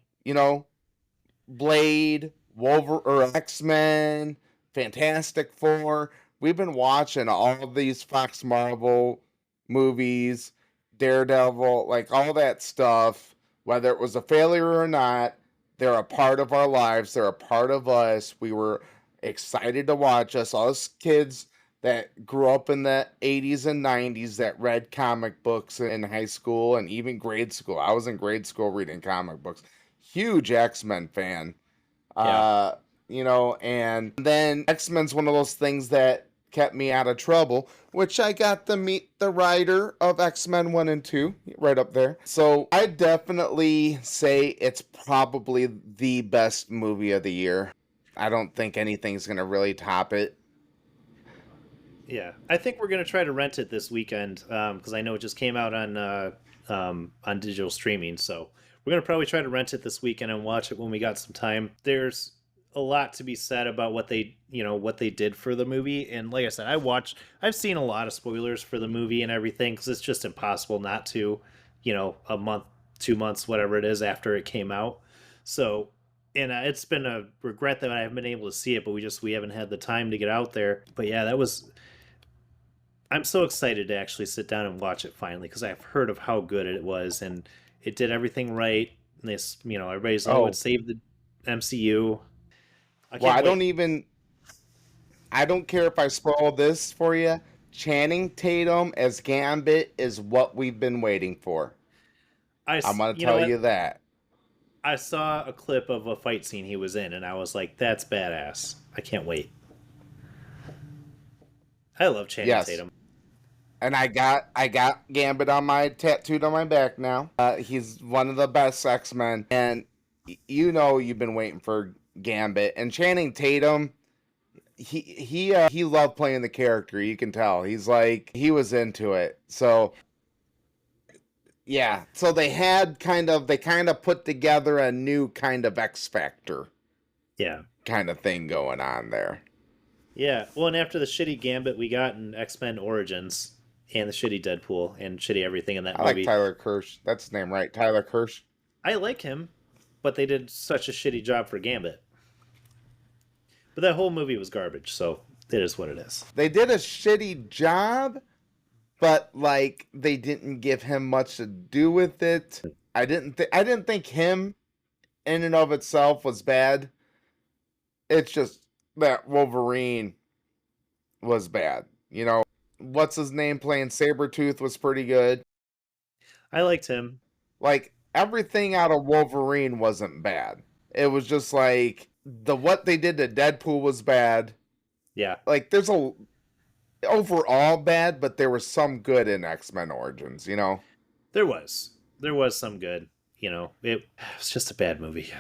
Blade, Wolverine, or X-Men, Fantastic Four. We've been watching all of these Fox Marvel movies, Daredevil, like all that stuff. Whether it was a failure or not, they're a part of our lives. They're a part of us. We were excited to watch us kids that grew up in the 80s and 90s that read comic books in high school and even grade school. I was in grade school reading comic books. Huge X-Men fan. Yeah. And then X-Men's one of those things that kept me out of trouble, which I got to meet the writer of X-Men 1 and 2 right up there. So I definitely say it's probably the best movie of the year. I don't think anything's going to really top it. Yeah. I think we're gonna try to rent it this weekend because I know it just came out on digital streaming. So we're gonna probably try to rent it this weekend and watch it when we got some time. There's a lot to be said about what they did for the movie, and like I said, I've seen a lot of spoilers for the movie and everything because it's just impossible not to, a month, 2 months, whatever it is after it came out. So, and it's been a regret that I haven't been able to see it, but we haven't had the time to get out there. But yeah, I'm so excited to actually sit down and watch it finally because I've heard of how good it was and it did everything right. And this, everybody's like, oh, it Oh, saved the MCU. I well, can't wait. I don't care if I spoil this for you. Channing Tatum as Gambit is what we've been waiting for. I'm going to You know tell what? you that. I saw a clip of a fight scene he was in, and I was like, "That's badass." I can't wait. I love Channing Yes. Tatum. And I got Gambit on my tattooed on my back now. He's one of the best X-Men, and you've been waiting for Gambit. And Channing Tatum, he loved playing the character. You can tell he was into it. So yeah, so they kind of put together a new kind of X Factor Yeah, kind of thing going on there. yeah. Well, and after the shitty Gambit we got in X Men Origins, and the shitty Deadpool, and shitty everything in that I like movie, Tyler Kirsch. That's his name, right? Tyler Kirsch. I like him, but they did such a shitty job for Gambit. But that whole movie was garbage, so it is what it is. They did a shitty job, but like they didn't give him much to do with it. I didn't think him in and of itself was bad. It's just that Wolverine was bad. What's his name playing Sabretooth was pretty good. I liked him. Like everything out of Wolverine wasn't bad. It was just like what they did to Deadpool was bad. Yeah, Like there's a overall bad, but there was some good in X-Men Origins. there was some good. It was just a bad movie.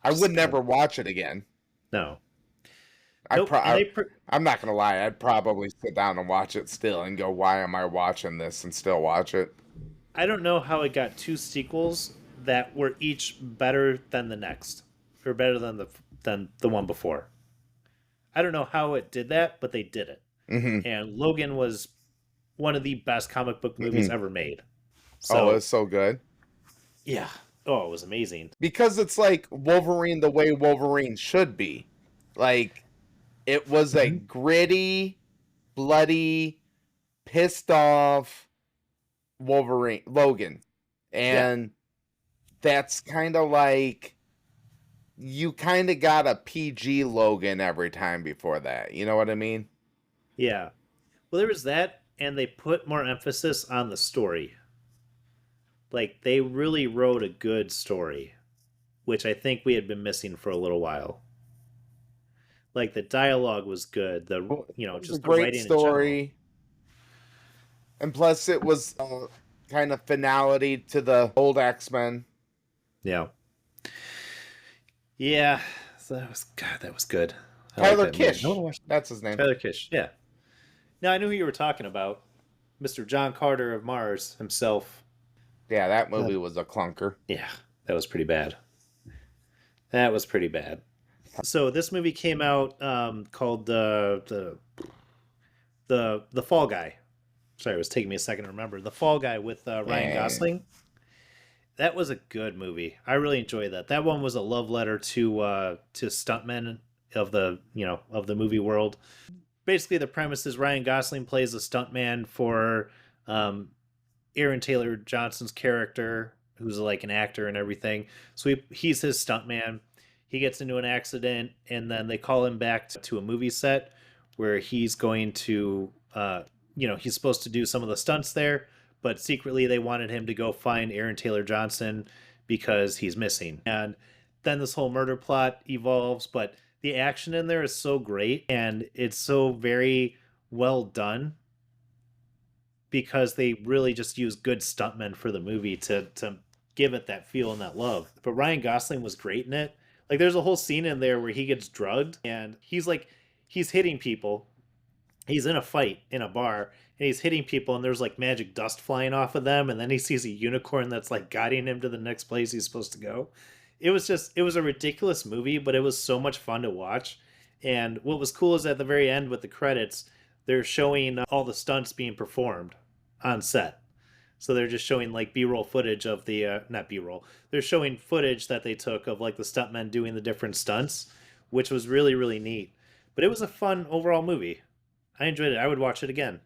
I Just would bad. never watch it again. No, I nope. pro And I, they I'm not gonna lie, I'd probably sit down and watch it still and go, why am I watching this and still watch it? I don't know how it got two sequels that were each better than the next, or better than the one before. I don't know how it did that, but they did it. Hmm. And Logan was one of the best comic book movies ever made. Oh, So it's so good. yeah, oh, it was amazing. Because it's like Wolverine the way Wolverine should be. Like, it was a gritty, bloody, pissed off Logan. Yeah, And that's kind of like you kind of got a PG Logan every time before that. You know what I mean? yeah. Well, there was that, and they put more emphasis on the story. Like they really wrote a good story, which I think we had been missing for a little while. Like the dialogue was good, the Well, you it know was a just the great writing in general. story. And plus, it was kind of finality to the old X-Men. Yeah, yeah. So that was God. That was good. I like Tyler that movie. I want to Kish. watch That's his name. Tyler Kish. Yeah. Now I knew who you were talking about, Mr. John Carter of Mars himself. Yeah, that Uh, movie was a clunker. yeah, that was pretty bad. That was pretty bad. So this movie came out called the Fall Guy. Sorry, it was taking me a second to remember. The Fall Guy with Ryan And Gosling. That was a good movie. I really enjoyed that. That one was a love letter to stuntmen of the movie world. Basically, the premise is Ryan Gosling plays a stuntman for um, Aaron Taylor Johnson's character, who's like an actor and everything. So he's his stuntman. He gets into an accident, and then they call him back to a movie set where he's going to, he's supposed to do some of the stunts there, but secretly they wanted him to go find Aaron Taylor Johnson because he's missing. And then this whole murder plot evolves, but the action in there is so great and it's so very well done because they really just use good stuntmen for the movie to give it that feel and that love. But Ryan Gosling was great in it. Like there's a whole scene in there where he gets drugged and he's hitting people. He's in a fight in a bar and he's hitting people and there's like magic dust flying off of them and then he sees a unicorn that's like guiding him to the next place he's supposed to go. It was a ridiculous movie, but it was so much fun to watch. And what was cool is at the very end with the credits, they're showing all the stunts being performed on set. So they're just showing like B-roll footage of the not B-roll. They're showing footage that they took of like the stuntmen doing the different stunts, which was really really neat. But it was a fun overall movie. I enjoyed it. I would watch it again.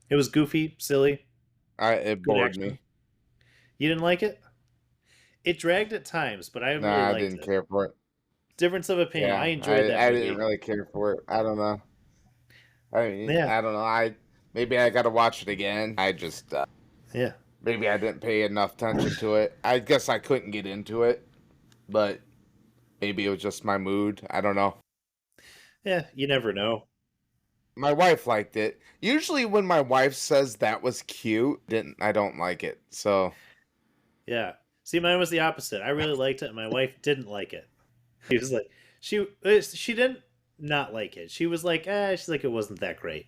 It was goofy, silly, it good bored action. me. You didn't like it? It dragged at times, but I really Nah, I liked didn't it. care for it. Difference of opinion. I Yeah, enjoyed that I didn't movie. really care for it. I don't know. I mean, Yeah, I don't know. Maybe I got to watch it again. I just yeah, maybe I didn't pay enough attention to it. I guess I couldn't get into it, but maybe it was just my mood. I don't know. yeah. You never know. My wife liked it. Usually when my wife says that was cute, didn't I don't like it. So, Yeah. See, mine was the opposite. I really liked it, and my wife didn't like it. She was like, she didn't not like it. She was like, she's like, it wasn't that great.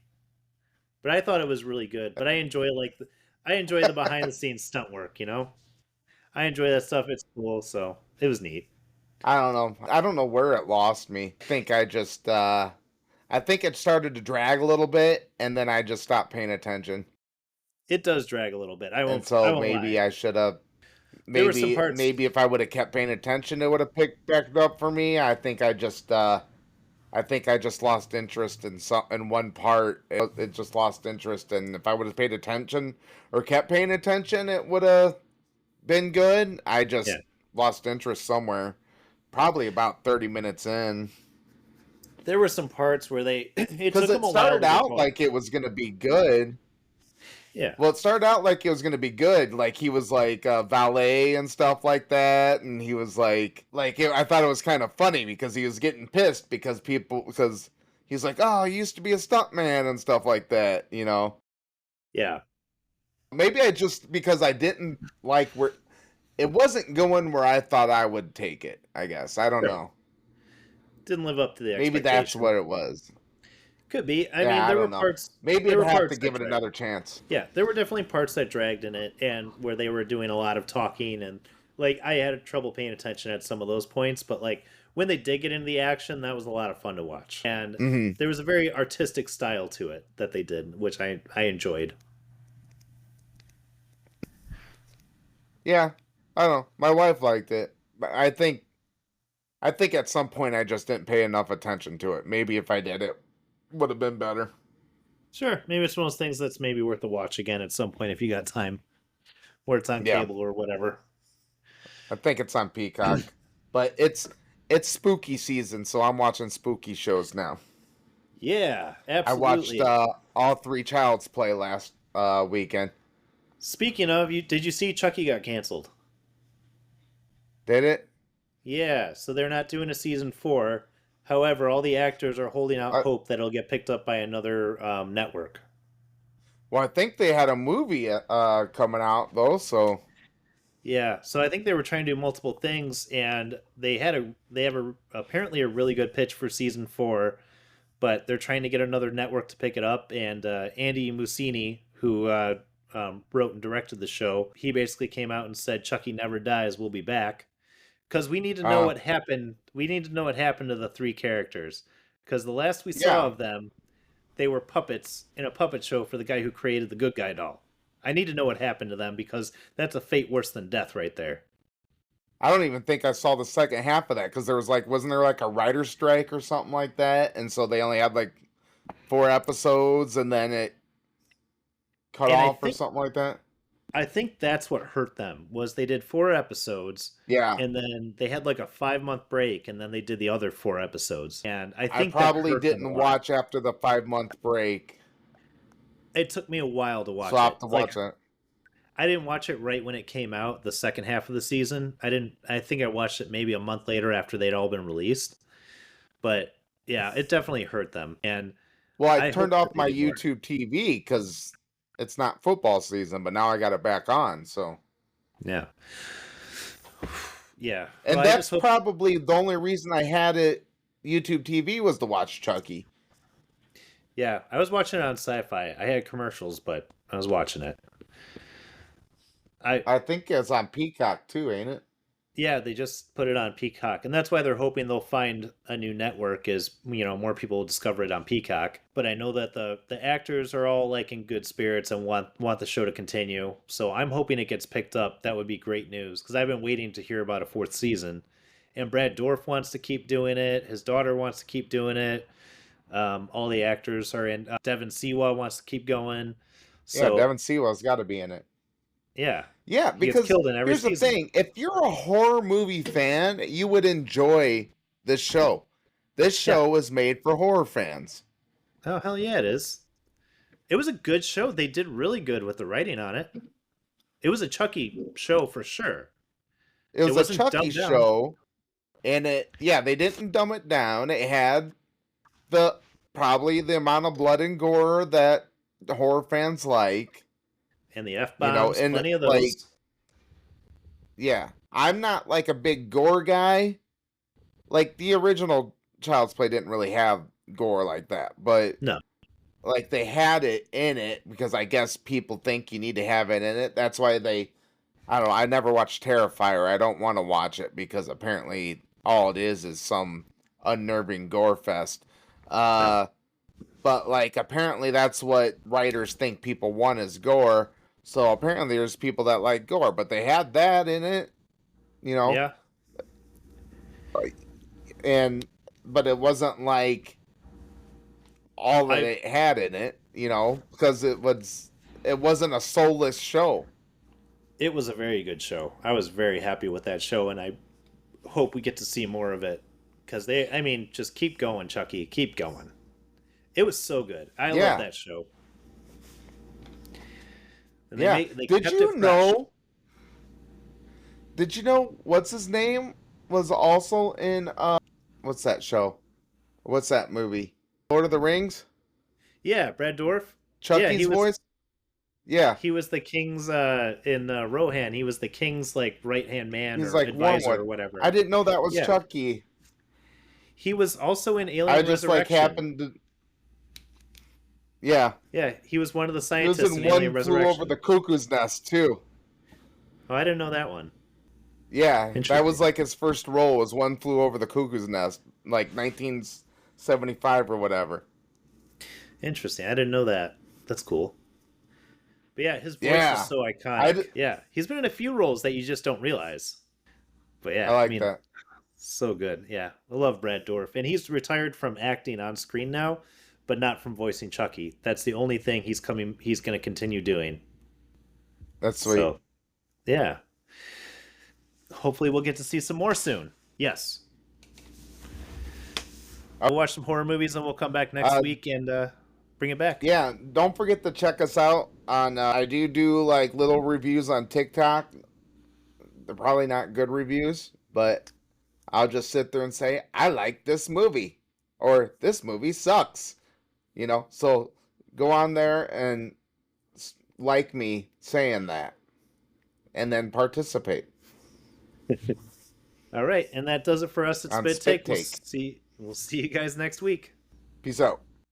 But I thought it was really good. But I enjoy the behind the scenes stunt work. I enjoy that stuff. It's cool, so it was neat. I don't know. I don't know where it lost me. I think it started to drag a little bit and then I just stopped paying attention. It does drag a little bit. I And won't. I so won't maybe lie. I should have There were some parts. maybe if I would have kept paying attention it would have picked back up for me. I think I just lost interest in one part. It just lost interest and if I would have paid attention or kept paying attention it would have been good. I just Yeah, lost interest somewhere. Probably about 30 minutes in. there were some parts where they. It Because took them it a while started to get out going. like it was going to be good. Yeah, Well, it started out like it was going to be good. Like he was like a valet and stuff like that. And he was I thought it was kind of funny because he was getting pissed because he's like, oh, I used to be a stuntman and stuff like that, you know? yeah. Maybe because I didn't like where it wasn't going where I thought I would take it, I guess. I don't Sure. know. Didn't live up to the Maybe that's expectation. what it was. Could be. I mean, Yeah, I there were don't know. parts. Maybe There I'd were have to parts that give it dragged. another chance. Yeah, there were definitely parts that dragged in it, and where they were doing a lot of talking and like I had trouble paying attention at some of those points, but like when they did get into the action, that was a lot of fun to watch. And Hmm. there was a very artistic style to it that they did, which I enjoyed. Yeah, I don't know. My wife liked it, but I think at some point I just didn't pay enough attention to it. Maybe if I did, it would have been better. Sure, maybe it's one of those things that's maybe worth a watch again at some point if you got time, or it's on Yeah, cable or whatever. I think it's on Peacock, but it's spooky season, so I'm watching spooky shows now. Yeah, I watched absolutely. all three Child's Play last weekend. Speaking of, you did you see Chucky got canceled? Did it? Yeah, so they're not doing a season 4. However, all the actors are holding out Uh, hope that it'll get picked up by another network. well, I think they had a movie coming out though, so Yeah, so I think they were trying to do multiple things, and they have apparently a really good pitch for season 4, but they're trying to get another network to pick it up. And Andy Mussini, who wrote and directed the show, he basically came out and said Chucky never dies, we'll be back. Because we need to know uh, what happened. We need to know what happened to the three characters. Because the last we saw yeah. of them, they were puppets in a puppet show for the guy who created the Good Guy doll. I need to know what happened to them because that's a fate worse than death right there. I don't even think I saw the second half of that because there was like, wasn't there like a writer's strike or something like that? And so they only had like 4 episodes and then it cut And off or something like that. I think that's what hurt them was they did 4 episodes Yeah. and then they had like a 5 month break and then they did the other 4 episodes. And I I think that probably hurt them a didn't lot. watch after the 5 month break, It took me a while to so watch I it. have to Like watch it. I didn't watch it right when it came out, the second half of the season. I didn't I think I watched it maybe a month later after they'd all been released. But yeah, it definitely hurt them. And Well, I I turned hope that off they my do more. YouTube TV because it's not football season, but now I got it back on. So, Yeah. Yeah. Well, and I that's just hope probably the only reason I had it YouTube TV was to watch Chucky. yeah, I was watching it on Sci-Fi. I had commercials, but I was watching it. I I think it's on Peacock too, ain't it? Yeah, they just put it on Peacock, and that's why they're hoping they'll find a new network. Is more people will discover it on Peacock. But I know that the actors are all like in good spirits and want the show to continue. So I'm hoping it gets picked up. That would be great news because I've been waiting to hear about a fourth season. And Brad Dourif wants to keep doing it. His daughter wants to keep doing it. All the actors are in. Devin Siwa wants to keep going. Yeah, So Devin Sewell's got to be in it. yeah, Yeah, he gets because killed in every here's the season. thing: if you're a horror movie fan, you would enjoy this show. This Yeah. show is made for horror fans. Oh hell yeah, it is. It was a good show. They did really good with the writing on it. It was a Chucky show for sure. It It was a wasn't Chucky dumbed down. show, and yeah, they didn't dumb it down. It had the probably the amount of blood and gore that the horror fans like, And the F you know, bombs, and plenty of like, those. yeah, I'm not like a big gore guy. Like the original Child's Play didn't really have gore like that, but No. like they had it in it because I guess people think you need to have it in it. That's why I don't know, I never watched Terrifier. I don't want to watch it because apparently all it is some unnerving gore fest. No. Uh but like apparently that's what writers think people want is gore. So apparently there's people that like gore, but they had that in it, you know. Yeah. And but it wasn't like all that I it had in it, you know, because it wasn't a soulless show. It was a very good show. I was very happy with that show and I hope we get to see more of it cuz just keep going, Chucky. Keep going. It was so good. I love Yeah, that show. And yeah. they Did kept it you fresh. know? Did you know what's his name was also in what's that show? What's that movie? Lord of the Rings? Yeah, Brad Dorff. Yeah, Chucky's voice? Yeah. he was the king's in Rohan. He was the king's like right-hand man He's or like advisor Wormwood. or I whatever. didn't know that was Yeah. Chucky. He was also in I Alien just like Resurrection. happened to yeah. Yeah, he was one of the He was scientists in in Alien One Flew Over the Resurrection. Cuckoo's Nest too. Oh, I didn't know that one. Yeah, that was Interesting. like his first role was One Flew Over the Cuckoo's Nest, like 1975 or whatever. Interesting. I didn't know that. That's cool. But yeah, his voice is Yeah, so I, d- iconic. Yeah, he's been in a few roles that you just don't realize. But I yeah, I like mean, that. so good. Yeah, I love Brad Dourif, and he's retired from acting on screen now, but not from voicing Chucky. That's the only thing He's going to continue doing. That's sweet. So yeah, hopefully we'll get to see some more soon. Yes, Uh, we'll watch some horror movies, and we'll come back next uh, week and bring it back. yeah, don't forget to check us out on. I do like little reviews on TikTok. They're probably not good reviews, but I'll just sit there and say I like this movie or this movie sucks. So go on there and like me saying that, and then participate All right, and that does it for us at on Spit Spit Take. Take. We'll see you guys next week. Peace out.